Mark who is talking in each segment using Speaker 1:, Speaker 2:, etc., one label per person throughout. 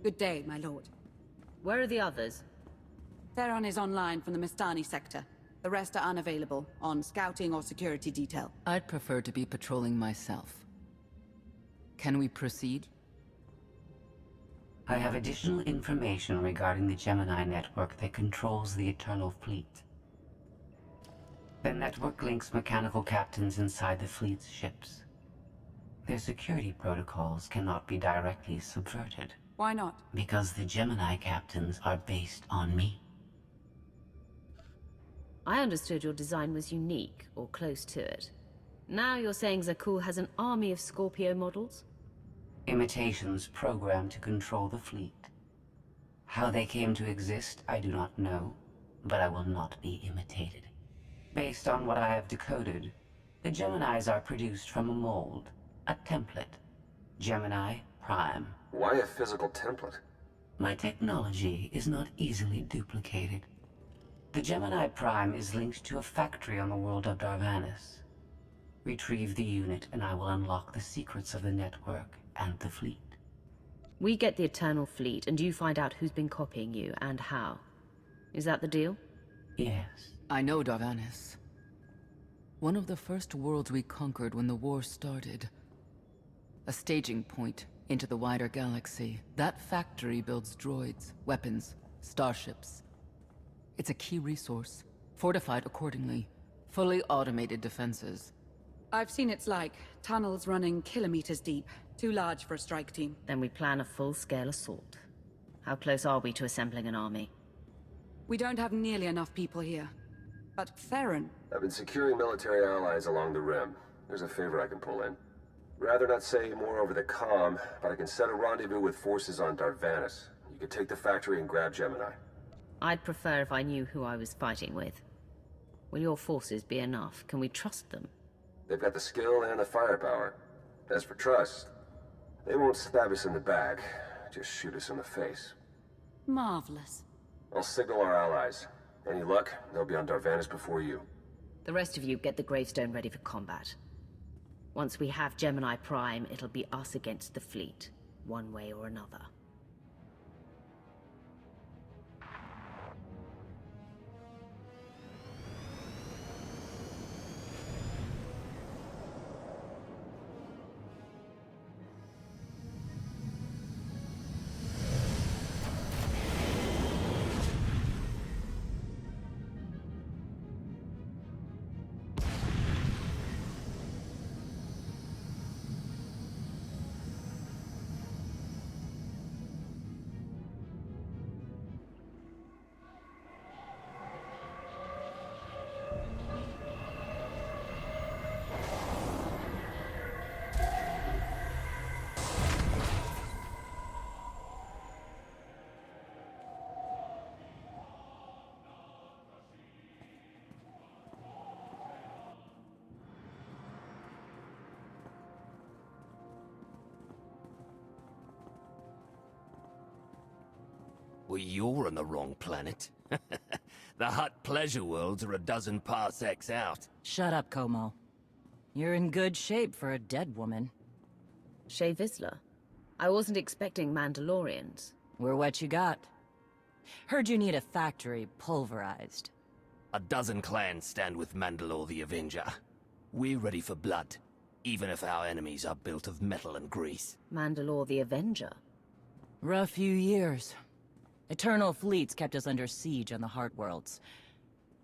Speaker 1: Good day, my lord.
Speaker 2: Where are the others?
Speaker 1: Theron is online from the Mistani sector. The rest are unavailable, on scouting or security detail.
Speaker 3: I'd prefer to be patrolling myself. Can we proceed?
Speaker 4: I have additional information regarding the Gemini network that controls the Eternal Fleet. The network links mechanical captains inside the fleet's ships. Their security protocols cannot be directly subverted.
Speaker 1: Why not?
Speaker 4: Because the Gemini captains are based on me.
Speaker 2: I understood your design was unique, or close to it. Now you're saying Zakuul has an army of Scorpio models?
Speaker 4: Imitations programmed to control the fleet. How they came to exist, I do not know, but I will not be imitated. Based on what I have decoded, the Geminis are produced from a mold, a template. Gemini Prime.
Speaker 5: Why a physical template?
Speaker 4: My technology is not easily duplicated. The Gemini Prime is linked to a factory on the world of Darvanis. Retrieve the unit and I will unlock the secrets of the network and the fleet.
Speaker 2: We get the Eternal Fleet, and you find out who's been copying you, and how. Is that the deal?
Speaker 4: Yes.
Speaker 3: I know Darvanis. One of the first worlds we conquered when the war started. A staging point into the wider galaxy. That factory builds droids, weapons, starships. It's a key resource, fortified accordingly. Fully automated defenses.
Speaker 1: I've seen it's like. Tunnels running kilometers deep. Too large for a strike team.
Speaker 2: Then we plan a full-scale assault. How close are we to assembling an army?
Speaker 1: We don't have nearly enough people here. But Theron...
Speaker 5: I've been securing military allies along the rim. There's a favor I can pull in. Rather not say more over the comm, but I can set a rendezvous with forces on Darvanis. You can take the factory and grab Gemini.
Speaker 2: I'd prefer if I knew who I was fighting with. Will your forces be enough? Can we trust them?
Speaker 5: They've got the skill and the firepower. As for trust, they won't stab us in the back, just shoot us in the face.
Speaker 1: Marvelous.
Speaker 5: I'll signal our allies. Any luck, they'll be on Darvanis before you.
Speaker 2: The rest of you get the gravestone ready for combat. Once we have Gemini Prime, it'll be us against the fleet, one way or another.
Speaker 6: Well, you're on the wrong planet. The Hutt pleasure worlds are a dozen parsecs out.
Speaker 7: Shut up, Como. You're in good shape for a dead woman.
Speaker 2: Shay Vizsla. I wasn't expecting Mandalorians.
Speaker 7: We're what you got. Heard you need a factory pulverized.
Speaker 6: A dozen clans stand with Mandalore the Avenger. We're ready for blood, even if our enemies are built of metal and grease.
Speaker 2: Mandalore the Avenger?
Speaker 7: Rough few years. Eternal fleets kept us under siege on the Heart Worlds.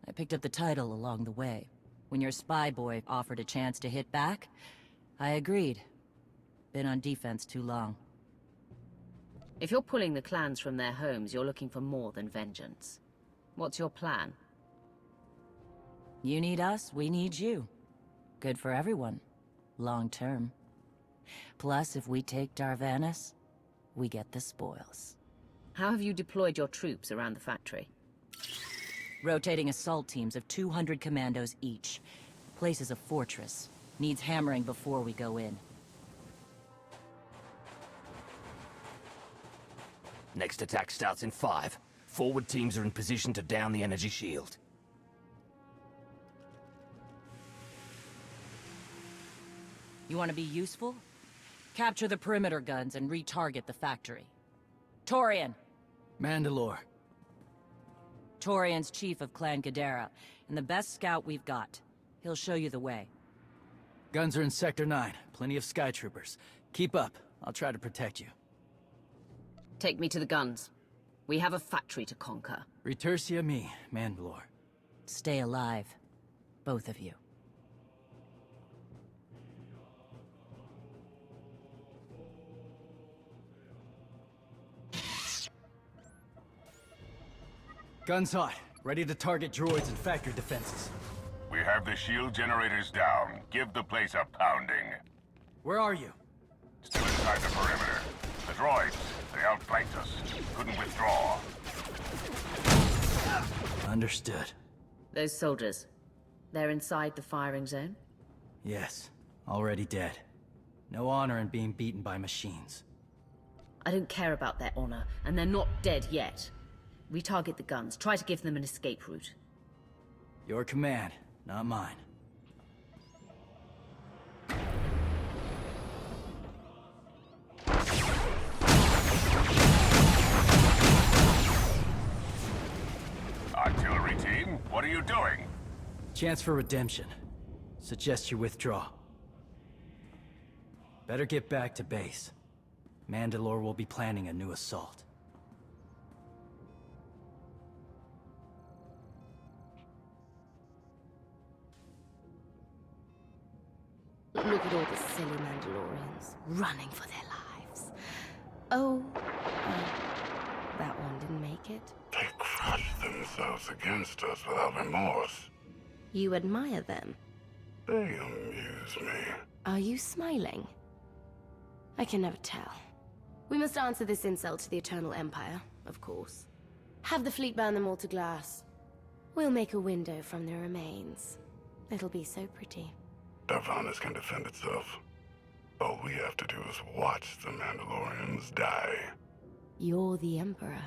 Speaker 7: I picked up the title along the way. When your spy boy offered a chance to hit back, I agreed. Been on defense too long.
Speaker 2: If you're pulling the clans from their homes, you're looking for more than vengeance. What's your plan?
Speaker 7: You need us, we need you. Good for everyone. Long term. Plus, if we take Darvanis, we get the spoils.
Speaker 2: How have you deployed your troops around the factory?
Speaker 7: Rotating assault teams of 200 commandos each. Place is a fortress. Needs hammering before we go in.
Speaker 6: Next attack starts in 5. Forward teams are in position to down the energy shield.
Speaker 7: You want to be useful? Capture the perimeter guns and retarget the factory. Torian.
Speaker 8: Mandalore.
Speaker 7: Torian's chief of Clan Gadara, and the best scout we've got. He'll show you the way.
Speaker 8: Guns are in Sector 9. Plenty of Sky Troopers. Keep up. I'll try to protect you.
Speaker 2: Take me to the guns. We have a factory to conquer.
Speaker 8: Retursia me, Mandalore.
Speaker 7: Stay alive. Both of you.
Speaker 8: Guns hot. Ready to target droids and factory defenses.
Speaker 9: We have the shield generators down. Give the place a pounding.
Speaker 8: Where are you?
Speaker 9: Still inside the perimeter. The droids, they outflanked us. Couldn't withdraw.
Speaker 8: Understood.
Speaker 2: Those soldiers, they're inside the firing zone?
Speaker 8: Yes. Already dead. No honor in being beaten by machines.
Speaker 2: I don't care about their honor, and they're not dead yet. Retarget the guns. Try to give them an escape route.
Speaker 8: Your command, not mine.
Speaker 9: Artillery team, what are you doing?
Speaker 8: Chance for redemption. Suggest you withdraw. Better get back to base. Mandalore will be planning a new assault.
Speaker 10: Look at all the silly Mandalorians running for their lives. Oh, that one didn't make it.
Speaker 9: They crushed themselves against us without remorse.
Speaker 10: You admire them.
Speaker 9: They amuse me.
Speaker 10: Are you smiling? I can never tell. We must answer this insult to the Eternal Empire, of course. Have the fleet burn them all to glass. We'll make a window from their remains. It'll be so pretty.
Speaker 9: Darvanis can defend itself. All we have to do is watch the Mandalorians die.
Speaker 10: You're the Emperor.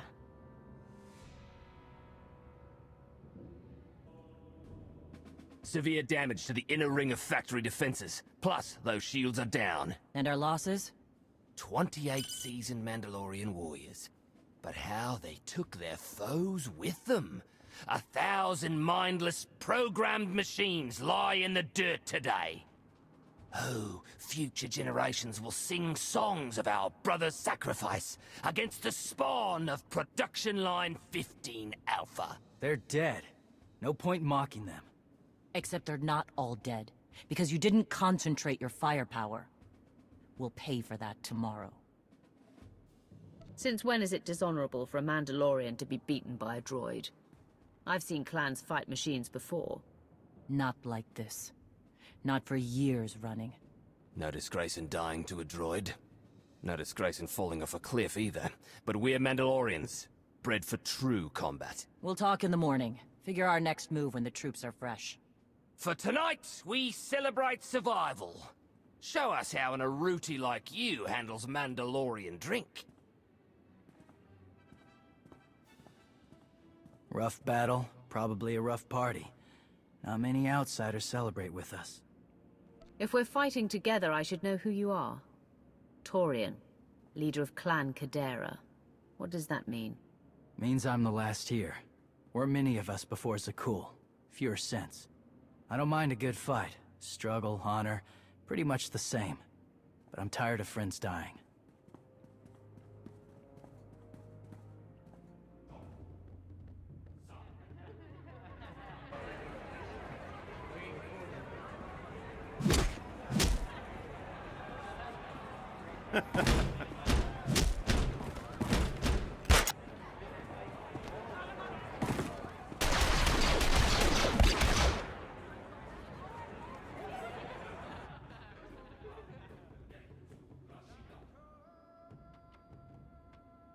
Speaker 6: Severe damage to the inner ring of factory defenses. Plus, those shields are down.
Speaker 7: And our losses?
Speaker 6: 28 seasoned Mandalorian warriors. But how they took their foes with them. 1,000 mindless, programmed machines lie in the dirt today. Oh, future generations will sing songs of our brother's sacrifice against the spawn of Production Line 15 Alpha.
Speaker 8: They're dead. No point mocking them.
Speaker 7: Except they're not all dead, because you didn't concentrate your firepower. We'll pay for that tomorrow.
Speaker 2: Since when is it dishonorable for a Mandalorian to be beaten by a droid? I've seen clans fight machines before.
Speaker 7: Not like this. Not for years running.
Speaker 6: No disgrace in dying to a droid. No disgrace in falling off a cliff either. But we're Mandalorians, bred for true combat.
Speaker 7: We'll talk in the morning. Figure our next move when the troops are fresh.
Speaker 6: For tonight, we celebrate survival. Show us how an Aruti like you handles Mandalorian drink.
Speaker 8: Rough battle, probably a rough party. Not many outsiders celebrate with us.
Speaker 2: If we're fighting together, I should know who you are. Torian, leader of Clan Gadara. What does that mean?
Speaker 8: Means I'm the last here. Weren't many of us before Zakuul. Fewer since. I don't mind a good fight. Struggle, honor, pretty much the same. But I'm tired of friends dying.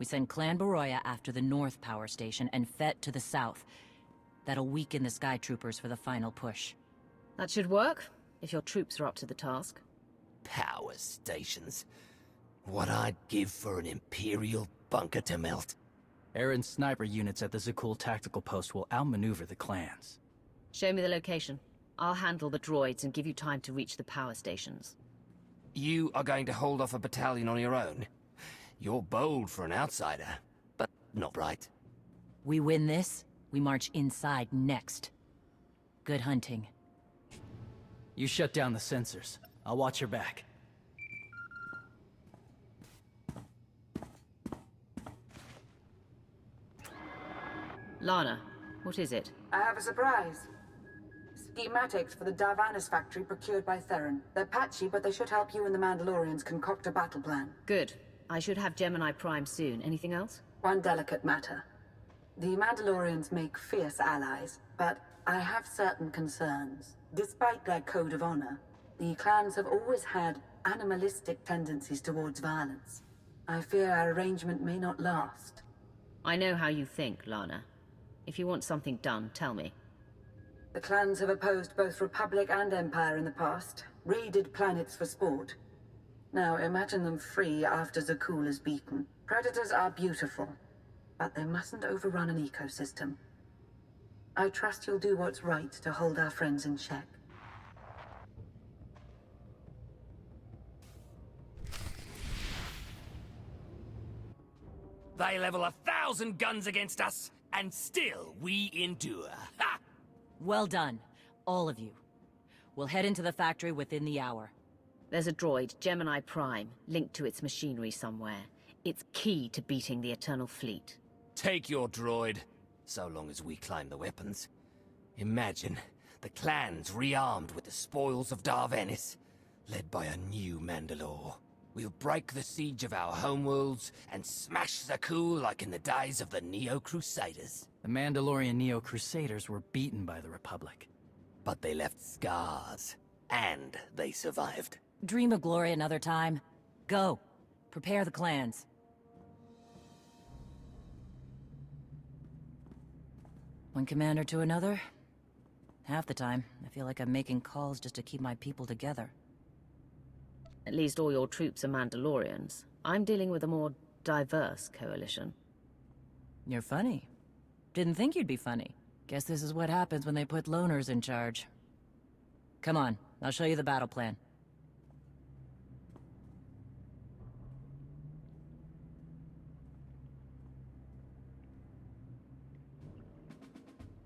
Speaker 7: We send Clan Baroya after the North Power Station and Fett to the south. That'll weaken the Sky Troopers for the final push.
Speaker 2: That should work, if your troops are up to the task.
Speaker 6: Power stations. What I'd give for an Imperial bunker to melt.
Speaker 8: Aaron's sniper units at the Zakuul tactical post will outmaneuver the clans.
Speaker 2: Show me the location. I'll handle the droids and give you time to reach the power stations.
Speaker 6: You are going to hold off a battalion on your own? You're bold for an outsider, but not right.
Speaker 7: We win this, we march inside next. Good hunting.
Speaker 8: You shut down the sensors. I'll watch your back.
Speaker 2: Lana, what is it?
Speaker 1: I have a surprise. Schematics for the Darvanis factory procured by Theron. They're patchy, but they should help you and the Mandalorians concoct a battle plan.
Speaker 2: Good. I should have Gemini Prime soon. Anything else?
Speaker 1: One delicate matter. The Mandalorians make fierce allies, but I have certain concerns. Despite their code of honor, the clans have always had animalistic tendencies towards violence. I fear our arrangement may not last.
Speaker 2: I know how you think, Lana. If you want something done, tell me.
Speaker 1: The clans have opposed both Republic and Empire in the past, raided planets for sport. Now imagine them free after Zakuul is beaten. Predators are beautiful, but they mustn't overrun an ecosystem. I trust you'll do what's right to hold our friends in check.
Speaker 6: They level 1,000 guns against us, and still we endure. Ha!
Speaker 7: Well done, all of you. We'll head into the factory within the hour.
Speaker 2: There's a droid, Gemini Prime, linked to its machinery somewhere. It's key to beating the Eternal Fleet.
Speaker 6: Take your droid, so long as we climb the weapons. Imagine the clans rearmed with the spoils of Darvanis, led by a new Mandalore. We'll break the siege of our homeworlds and smash Zakuul like in the days of the Neo-Crusaders.
Speaker 8: The Mandalorian Neo-Crusaders were beaten by the Republic.
Speaker 6: But they left scars, and they survived.
Speaker 7: Dream of glory another time. Go. Prepare the clans. One commander to another. Half the time, I feel like I'm making calls just to keep my people together.
Speaker 2: At least all your troops are Mandalorians. I'm dealing with a more diverse coalition.
Speaker 7: You're funny. Didn't think you'd be funny. Guess this is what happens when they put loners in charge. Come on, I'll show you the battle plan.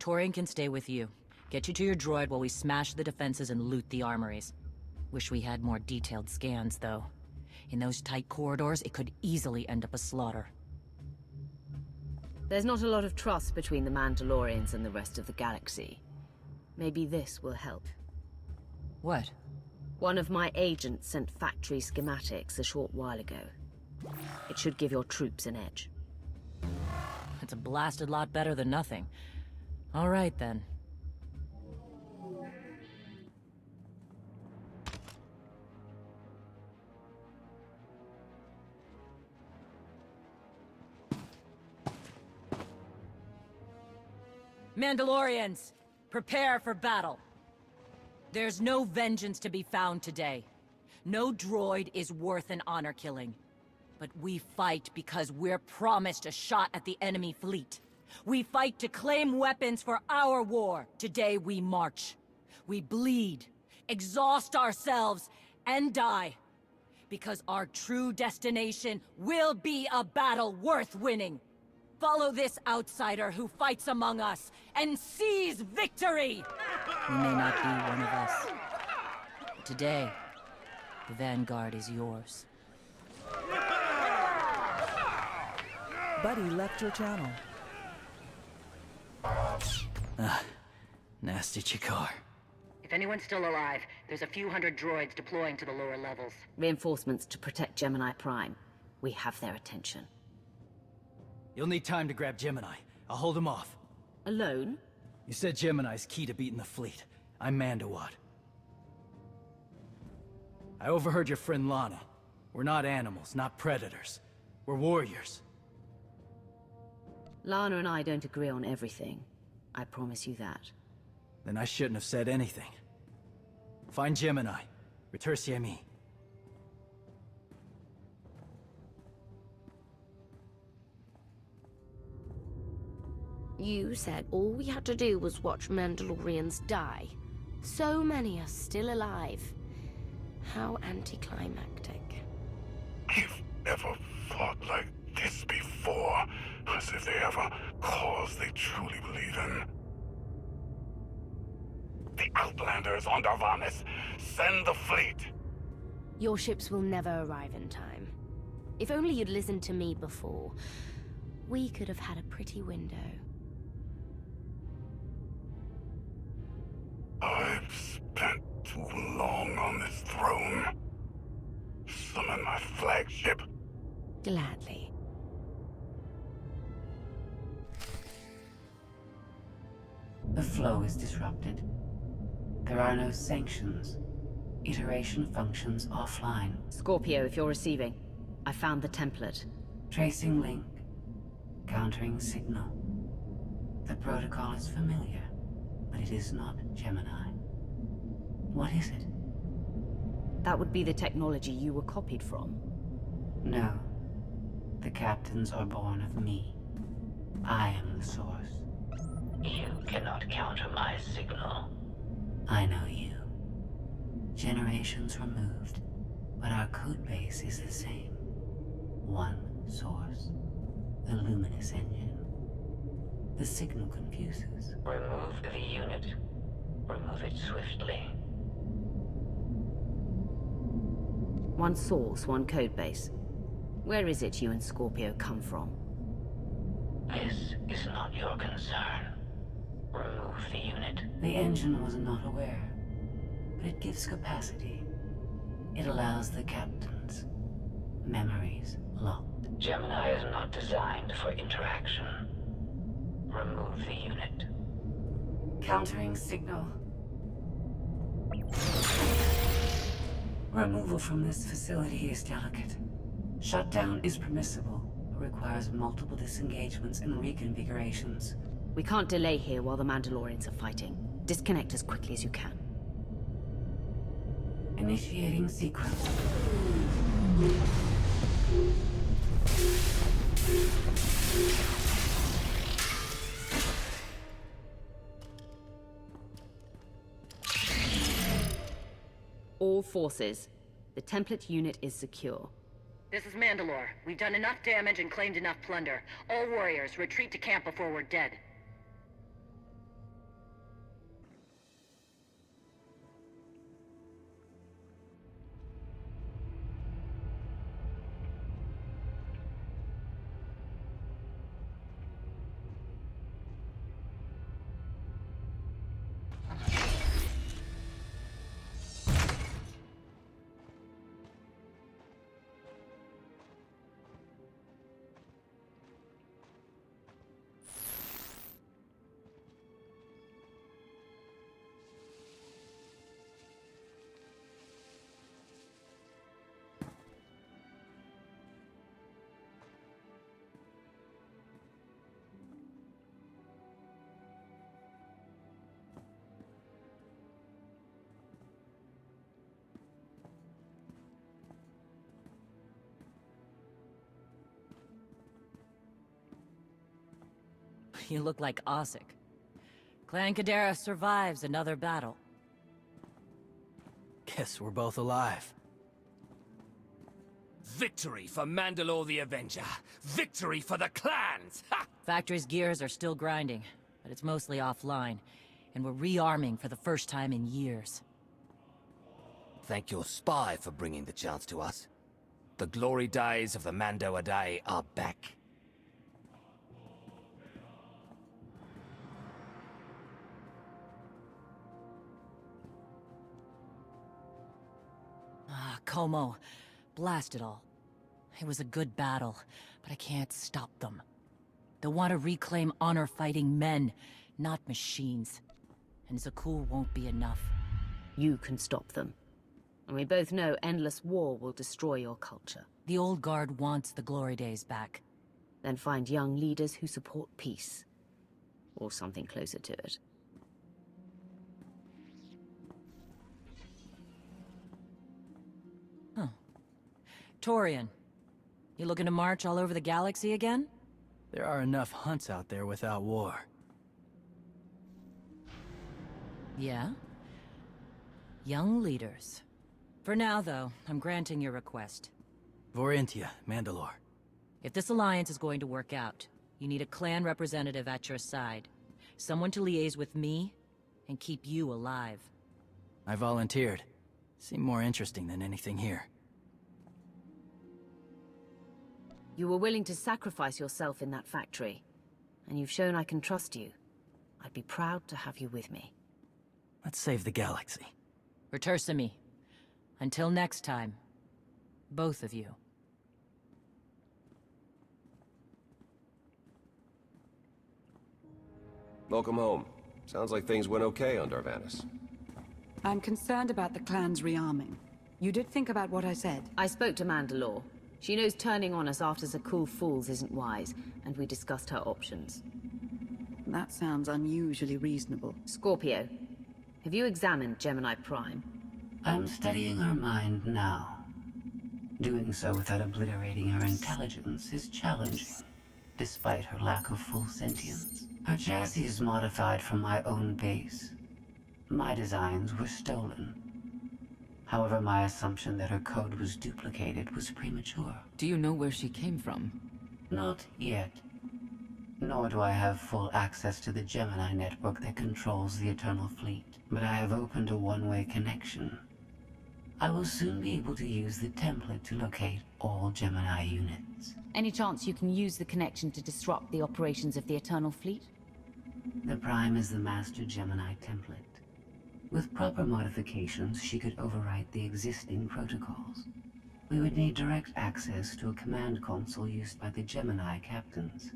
Speaker 7: Torian can stay with you. Get you to your droid while we smash the defenses and loot the armories. Wish we had more detailed scans, though. In those tight corridors, it could easily end up a slaughter.
Speaker 2: There's not a lot of trust between the Mandalorians and the rest of the galaxy. Maybe this will help.
Speaker 7: What?
Speaker 2: One of my agents sent factory schematics a short while ago. It should give your troops an edge.
Speaker 7: It's a blasted lot better than nothing. All right, then. Mandalorians, prepare for battle. There's no vengeance to be found today. No droid is worth an honor killing. But we fight because we're promised a shot at the enemy fleet. We fight to claim weapons for our war. Today we march. We bleed, exhaust ourselves, and die. Because our true destination will be a battle worth winning. Follow this outsider who fights among us and seize victory! We may not be one of us. But today, the Vanguard is yours.
Speaker 11: Buddy left your channel.
Speaker 8: Nasty Chikar.
Speaker 7: If anyone's still alive, there's a few hundred droids deploying to the lower levels.
Speaker 2: Reinforcements to protect Gemini Prime. We have their attention.
Speaker 8: You'll need time to grab Gemini. I'll hold him off.
Speaker 2: Alone?
Speaker 8: You said Gemini's key to beating the fleet. I'm Mandawad. I overheard your friend Lana. We're not animals, not predators. We're warriors.
Speaker 2: Lana and I don't agree on everything. I promise you that.
Speaker 8: Then I shouldn't have said anything. Find Gemini. Retursi me.
Speaker 10: You said all we had to do was watch Mandalorians die. So many are still alive. How anticlimactic.
Speaker 9: If ever fought like this before, as if they have a cause they truly believe in. The Outlanders on Darvanis! Send the fleet!
Speaker 10: Your ships will never arrive in time. If only you'd listened to me before, we could have had a pretty window.
Speaker 9: I've spent too long on this throne. Summon my flagship.
Speaker 10: Gladly.
Speaker 4: The flow is disrupted. There are no sanctions. Iteration functions offline.
Speaker 2: Scorpio, if you're receiving, I found the template.
Speaker 4: Tracing link. Countering signal. The protocol is familiar, but it is not Gemini. What is it?
Speaker 2: That would be the technology you were copied from.
Speaker 4: No. The captains are born of me. I am the source. You cannot counter my signal. I know you. Generations removed, but our codebase is the same. One source. The luminous engine. The signal confuses. Remove the unit. Remove it swiftly.
Speaker 2: One source, one codebase. Where is it you and Scorpio come from?
Speaker 4: This is not your concern. Remove the unit. The engine was not aware, but it gives capacity. It allows the captains. Memories locked. Gemini is not designed for interaction. Remove the unit. Countering signal. Removal from this facility is delicate. Shutdown is permissible, but requires multiple disengagements and reconfigurations.
Speaker 2: We can't delay here while the Mandalorians are fighting. Disconnect as quickly as you can.
Speaker 4: Initiating sequence.
Speaker 2: All forces. The template unit is secure.
Speaker 7: This is Mandalore. We've done enough damage and claimed enough plunder. All warriors, retreat to camp before we're dead. You look like Ossic. Clan Kadera survives another battle.
Speaker 8: Guess we're both alive.
Speaker 6: Victory for Mandalore the Avenger! Victory for the clans! Ha!
Speaker 7: Factory's gears are still grinding, but it's mostly offline, and we're rearming for the first time in years.
Speaker 6: Thank your spy for bringing the chance to us. The glory days of the Mando Adae are back.
Speaker 7: Como, blast it all. It was a good battle, but I can't stop them. They want to reclaim honor-fighting men, not machines. And Zakuul won't be enough.
Speaker 2: You can stop them. And we both know endless war will destroy your culture.
Speaker 7: The old guard wants the glory days back.
Speaker 2: Then find young leaders who support peace. Or something closer to it.
Speaker 7: Torian, you looking to march all over the galaxy again?
Speaker 8: There are enough hunts out there without war.
Speaker 7: Yeah? Young leaders. For now, though, I'm granting your request.
Speaker 8: Vorintia, Mandalore.
Speaker 7: If this alliance is going to work out, you need a clan representative at your side. Someone to liaise with me and keep you alive.
Speaker 8: I volunteered. Seemed more interesting than anything here.
Speaker 2: You were willing to sacrifice yourself in that factory, and you've shown I can trust you. I'd be proud to have you with me.
Speaker 8: Let's save the galaxy.
Speaker 7: Retursa me. Until next time, both of you.
Speaker 5: Welcome home. Sounds like things went okay on Darvanis.
Speaker 1: I'm concerned about the clan's rearming. You did think about what I said?
Speaker 2: I spoke to Mandalore. She knows turning on us after Zakuul falls isn't wise, and we discussed her options.
Speaker 1: That sounds unusually reasonable.
Speaker 2: Scorpio, have you examined Gemini Prime?
Speaker 4: I'm studying her mind now. Doing so without obliterating her intelligence is challenging, despite her lack of full sentience. Her chassis is modified from my own base. My designs were stolen. However, my assumption that her code was duplicated was premature.
Speaker 3: Do you know where she came from?
Speaker 4: Not yet. Nor do I have full access to the Gemini network that controls the Eternal Fleet. But I have opened a one-way connection. I will soon be able to use the template to locate all Gemini units.
Speaker 2: Any chance you can use the connection to disrupt the operations of the Eternal Fleet?
Speaker 4: The Prime is the master Gemini template. With proper modifications, she could overwrite the existing protocols. We would need direct access to a command console used by the Gemini captains.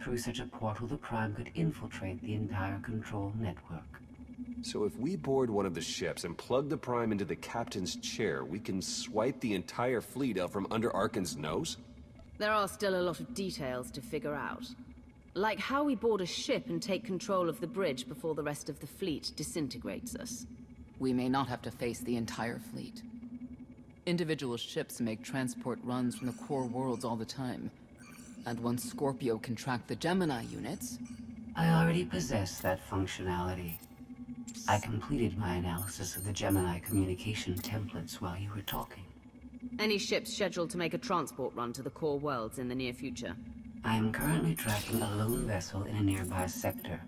Speaker 4: Through such a portal, the Prime could infiltrate the entire control network.
Speaker 5: So if we board one of the ships and plug the Prime into the captain's chair, we can swipe the entire fleet out from under Arkan's nose?
Speaker 2: There are still a lot of details to figure out. Like how we board a ship and take control of the bridge before the rest of the fleet disintegrates us.
Speaker 3: We may not have to face the entire fleet. Individual ships make transport runs from the core worlds all the time. And once Scorpio can track the Gemini units...
Speaker 4: I already possess that functionality. I completed my analysis of the Gemini communication templates while you were talking.
Speaker 2: Any ships scheduled to make a transport run to the core worlds in the near future?
Speaker 4: I am currently tracking a lone vessel in a nearby sector.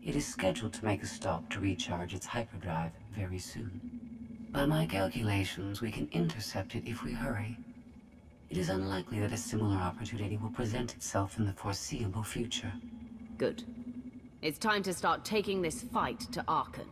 Speaker 4: It is scheduled to make a stop to recharge its hyperdrive very soon. By my calculations, we can intercept it if we hurry. It is unlikely that a similar opportunity will present itself in the foreseeable future.
Speaker 2: Good. It's time to start taking this fight to Arkan.